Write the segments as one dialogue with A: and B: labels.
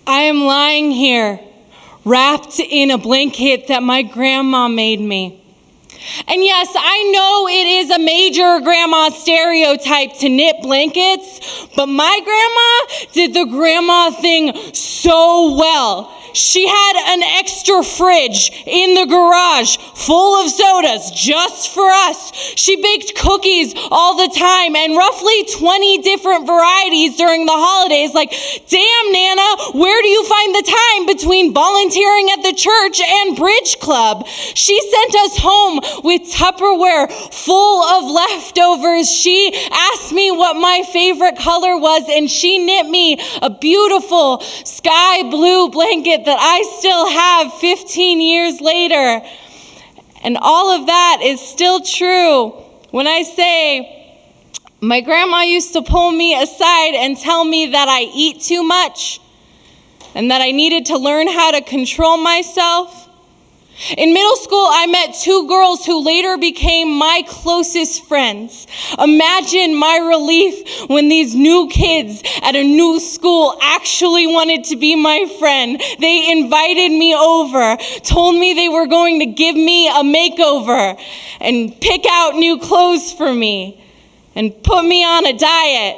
A: I am lying here, wrapped in a blanket that my grandma made me. And yes, I know it is a major grandma stereotype to knit blankets, but my grandma did the grandma thing so well. She had an extra fridge in the garage full of sodas just for us. She baked cookies all the time and roughly 20 different varieties during the holidays. Like, damn, Nana, where do you find the time between volunteering at the church and bridge club? She sent us home with Tupperware full of leftovers. She asked me what my favorite color was, and she knit me a beautiful sky blue blanket that I still have 15 years later. And all of that is still true when I say my grandma used to pull me aside and tell me that I eat too much and that I needed to learn how to control myself. In middle school, I met two girls who later became my closest friends. Imagine my relief when these new kids at a new school actually wanted to be my friend. They invited me over, told me they were going to give me a makeover and pick out new clothes for me and put me on a diet.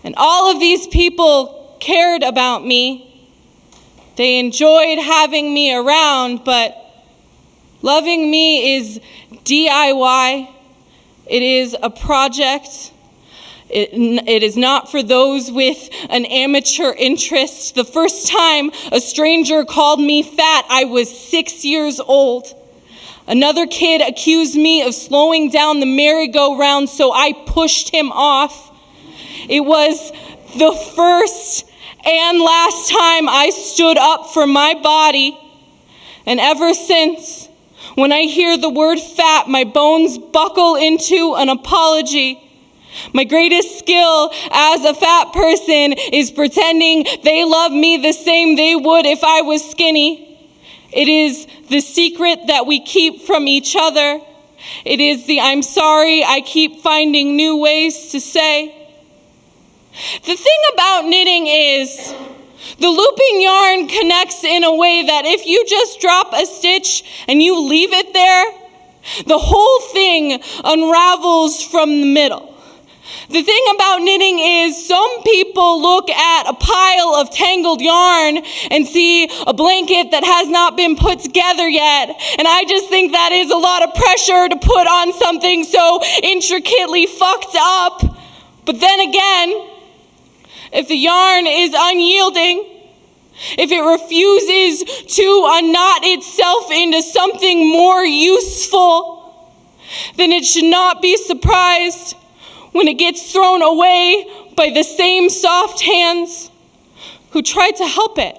A: And all of these people cared about me. They enjoyed having me around, but loving me is DIY. It is a project. It is not for those with an amateur interest. The first time a stranger called me fat, I was 6 years old. Another kid accused me of slowing down the merry-go-round, so I pushed him off. It was the first and last time I stood up for my body. And ever since, when I hear the word fat, my bones buckle into an apology. My greatest skill as a fat person is pretending they love me the same they would if I was skinny. It is the secret that we keep from each other. It is the I'm sorry I keep finding new ways to say. The thing about knitting is the looping yarn connects in a way that if you just drop a stitch and you leave it there, the whole thing unravels from the middle. The thing about knitting is some people look at a pile of tangled yarn and see a blanket that has not been put together yet, and I just think that is a lot of pressure to put on something so intricately fucked up. But then again, if the yarn is unyielding, if it refuses to unknot itself into something more useful, then it should not be surprised when it gets thrown away by the same soft hands who tried to help it.